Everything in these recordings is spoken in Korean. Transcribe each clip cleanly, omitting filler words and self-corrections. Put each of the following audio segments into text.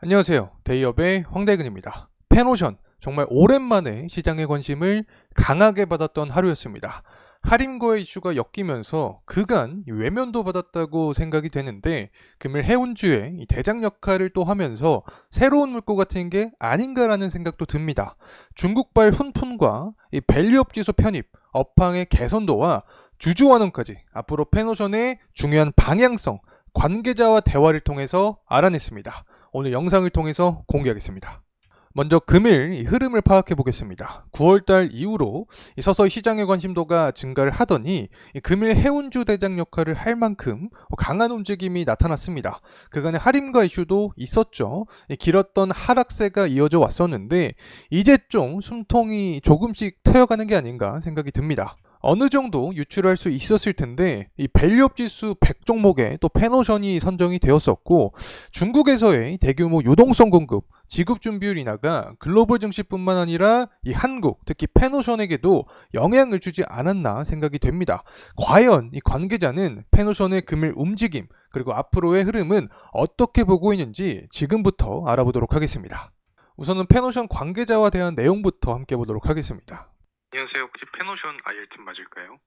안녕하세요. 데이업의 황대근입니다. 펜오션, 정말 오랜만에 시장의 관심을 강하게 받았던 하루였습니다. 할인거래 이슈가 엮이면서 그간 외면도 받았다고 생각이 되는데 금일 해운주의 이 대장 역할을 또 하면서 새로운 물고 같은 게 아닌가라는 생각도 듭니다. 중국발 훈풍과 이 밸류업 지수 편입, 업황의 개선도와 주주 환원까지 앞으로 펜오션의 중요한 방향성, 관계자와 대화를 통해서 알아냈습니다. 오늘 영상을 통해서 공개하겠습니다. 먼저 금일 이 흐름을 파악해 보겠습니다. 9월달 이후로 서서히 시장의 관심도가 증가를 하더니 금일 해운주 대장 역할을 할 만큼 강한 움직임이 나타났습니다. 그간의 할인과 이슈도 있었죠. 길었던 하락세가 이어져 왔었는데 이제 좀 숨통이 조금씩 트여가는 게 아닌가 생각이 듭니다. 어느 정도 유출할 수 있었을 텐데 이 밸류업 지수 100종목에 또 펜오션이 선정이 되었었고 중국에서의 대규모 유동성 공급, 지급 준비율 인하가 글로벌 증시뿐만 아니라 이 한국, 특히 펜오션에게도 영향을 주지 않았나 생각이 됩니다. 과연 이 관계자는 펜오션의 금일 움직임 그리고 앞으로의 흐름은 어떻게 보고 있는지 지금부터 알아보도록 하겠습니다. 우선은 펜오션 관계자와 대한 내용부터 함께 보도록 하겠습니다. 안녕하세요. 혹시 펜오션 IR팀 맞을까요?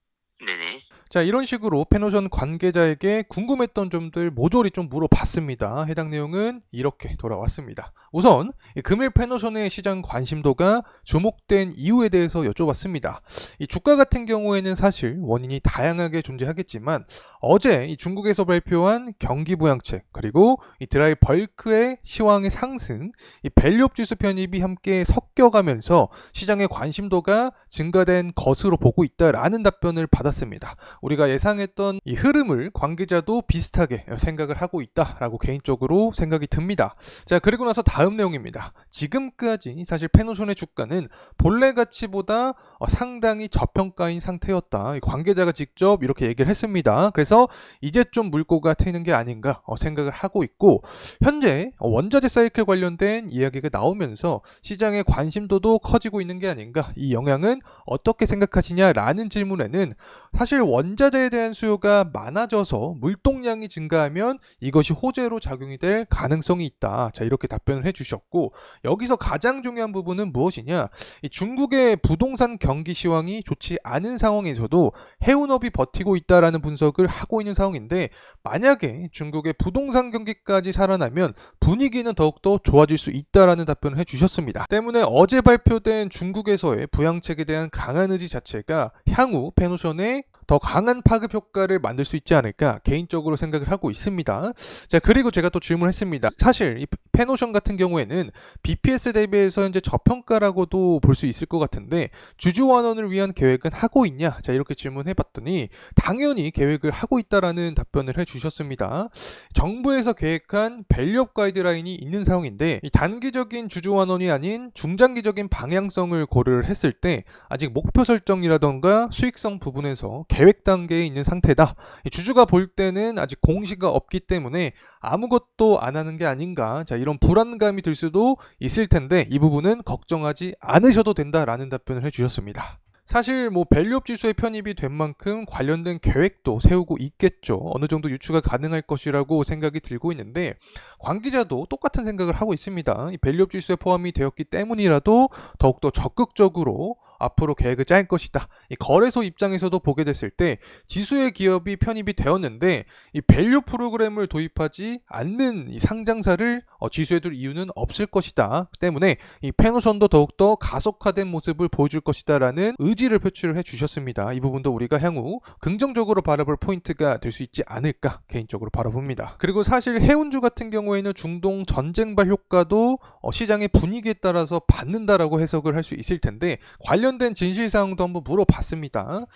네네. 자, 이런 식으로 펜오션 관계자에게 궁금했던 점들 모조리 좀 물어봤습니다. 해당 내용은 이렇게 돌아왔습니다. 우선 금일 펜오션의 시장 관심도가 주목된 이유에 대해서 여쭤봤습니다. 이 주가 같은 경우에는 사실 원인이 다양하게 존재하겠지만 어제 이 중국에서 발표한 경기 부양책 그리고 이 드라이 벌크의 시황의 상승, 이 밸류업 지수 편입이 함께 섞여가면서 시장의 관심도가 증가된 것으로 보고 있다라는 답변을 받았습니다. 우리가 예상했던 이 흐름을 관계자도 비슷하게 생각을 하고 있다라고 개인적으로 생각이 듭니다. 자, 그리고 나서 다음 내용입니다. 지금까지 사실 펜오션의 주가는 본래 가치보다 상당히 저평가인 상태였다. 관계자가 직접 이렇게 얘기를 했습니다. 그래서 이제 좀 물꼬가 트이는 게 아닌가 생각을 하고 있고 현재 원자재 사이클 관련된 이야기가 나오면서 시장의 관심도도 커지고 있는 게 아닌가, 이 영향은 어떻게 생각하시냐라는 질문에는 사실 원자재에 대한 수요가 많아져서 물동량이 증가하면 이것이 호재로 작용이 될 가능성이 있다. 자, 이렇게 답변을 해주셨고 여기서 가장 중요한 부분은 무엇이냐, 이 중국의 부동산 경기 시황이 좋지 않은 상황에서도 해운업이 버티고 있다라는 분석을 하고 있는 상황인데 만약에 중국의 부동산 경기까지 살아나면 분위기는 더욱더 좋아질 수 있다라는 답변을 해주셨습니다. 때문에 어제 발표된 중국에서의 부양책에 대한 강한 의지 자체가 향후 펜오션의 더 강한 파급 효과를 만들 수 있지 않을까 개인적으로 생각을 하고 있습니다. 자, 그리고 제가 또 질문했습니다. 사실 이 펜오션 같은 경우에는 BPS 대비해서 현재 저평가라고도 볼 수 있을 것 같은데 주주 환원을 위한 계획은 하고 있냐? 자, 이렇게 질문해봤더니 당연히 계획을 하고 있다라는 답변을 해주셨습니다. 정부에서 계획한 밸류업 가이드라인이 있는 상황인데 이 단기적인 주주 환원이 아닌 중장기적인 방향성을 고려를 했을 때 아직 목표 설정이라던가 수익성 부분에서 계획 단계에 있는 상태다. 주주가 볼 때는 아직 공시가 없기 때문에 아무것도 안 하는 게 아닌가, 자, 이런 불안감이 들 수도 있을 텐데 이 부분은 걱정하지 않으셔도 된다라는 답변을 해주셨습니다. 사실 밸류업 지수의 편입이 된 만큼 관련된 계획도 세우고 있겠죠. 어느 정도 유추가 가능할 것이라고 생각이 들고 있는데 관계자도 똑같은 생각을 하고 있습니다. 이 밸류업 지수에 포함이 되었기 때문이라도 더욱더 적극적으로 앞으로 계획을 짤 것이다. 이 거래소 입장에서도 보게 됐을 때 지수의 기업이 편입이 되었는데 이 밸류 프로그램을 도입하지 않는 이 상장사를 지수에 둘 이유는 없을 것이다. 때문에 이 펜오션도 더욱더 가속화된 모습을 보여줄 것이다라는 의지를 표출을 해주셨습니다. 이 부분도 우리가 향후 긍정적으로 바라볼 포인트가 될 수 있지 않을까 개인적으로 바라봅니다. 그리고 사실 해운주 같은 경우에는 중동 전쟁발 효과도 시장의 분위기에 따라서 받는다라고 해석을 할 수 있을 텐데 관련된 진실사항도 한번 물어봤습니다.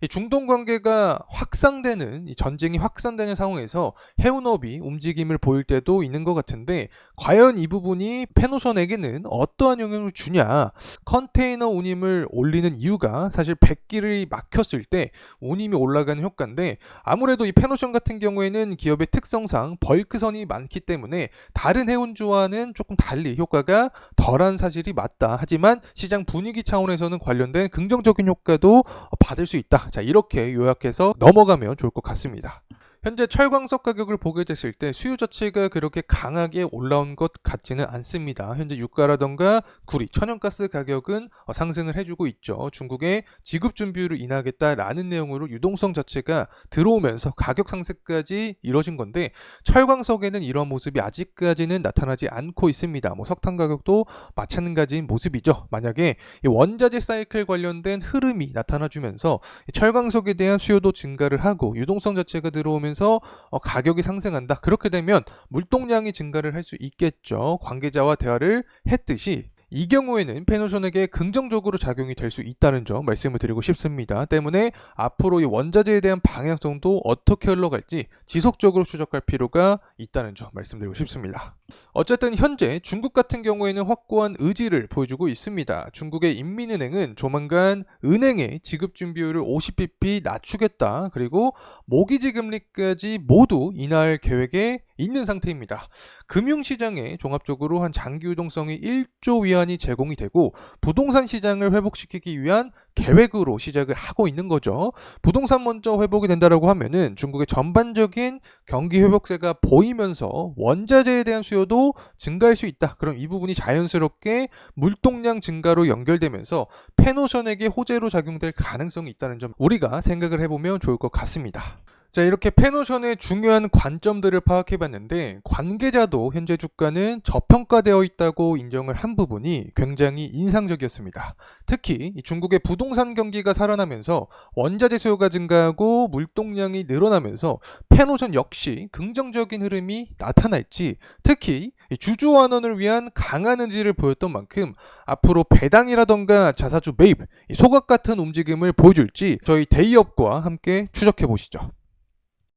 이 중동 관계가 확산되는, 이 전쟁이 확산되는 상황에서 해운업이 움직임을 보일 때도 있는 것 같은데 과연 이 부분이 펜오션에게는 어떠한 영향을 주냐. 컨테이너 운임을 올리는 이유가 사실 백길이 막혔을 때 운임이 올라가는 효과인데 아무래도 이 펜오션 같은 경우에는 기업의 특성상 벌크선이 많기 때문에 다른 해운주와는 조금 달리 효과가 덜한 사실이 맞다. 하지만 시장 분위기 차원에서는 관련된 긍정적인 효과도 받을 수 있다. 자, 이렇게 요약해서 넘어가면 좋을 것 같습니다. 현재 철광석 가격을 보게 됐을 때 수요 자체가 그렇게 강하게 올라온 것 같지는 않습니다. 현재 유가라던가 구리, 천연가스 가격은 상승을 해주고 있죠. 중국의 지급 준비율을 인하하겠다라는 내용으로 유동성 자체가 들어오면서 가격 상승까지 이뤄진 건데 철광석에는 이런 모습이 아직까지는 나타나지 않고 있습니다. 석탄 가격도 마찬가지인 모습이죠. 만약에 이 원자재 사이클 관련된 흐름이 나타나주면서 철광석에 대한 수요도 증가를 하고 유동성 자체가 들어오면서 가격이 상승한다. 그렇게 되면 물동량이 증가를 할 수 있겠죠. 관계자와 대화를 했듯이 이 경우에는 페노션에게 긍정적으로 작용이 될 수 있다는 점 말씀을 드리고 싶습니다. 때문에 앞으로 이 원자재에 대한 방향성도 어떻게 흘러갈지 지속적으로 추적할 필요가 있다는 점 말씀드리고 싶습니다. 어쨌든 현재 중국 같은 경우에는 확고한 의지를 보여주고 있습니다. 중국의 인민은행은 조만간 은행의 지급 준비율을 50bp 낮추겠다. 그리고 모기지 금리까지 모두 인하할 계획에 있는 상태입니다. 금융시장에 종합적으로 한 장기 유동성이 1조 위안이 제공이 되고 부동산 시장을 회복시키기 위한 계획으로 시작을 하고 있는 거죠. 부동산 먼저 회복이 된다라고 하면은 중국의 전반적인 경기 회복세가 보이면서 원자재에 대한 수요도 증가할 수 있다. 그럼 이 부분이 자연스럽게 물동량 증가로 연결되면서 페노션에게 호재로 작용될 가능성이 있다는 점 우리가 생각을 해보면 좋을 것 같습니다. 자, 이렇게 페노션의 중요한 관점들을 파악해봤는데 관계자도 현재 주가는 저평가되어 있다고 인정을 한 부분이 굉장히 인상적이었습니다. 특히 중국의 부동산 경기가 살아나면서 원자재 수요가 증가하고 물동량이 늘어나면서 페노션 역시 긍정적인 흐름이 나타날지, 특히 주주환원을 위한 강한 의지를 보였던 만큼 앞으로 배당이라던가 자사주 매입, 소각 같은 움직임을 보여줄지 저희 데이업과 함께 추적해 보시죠.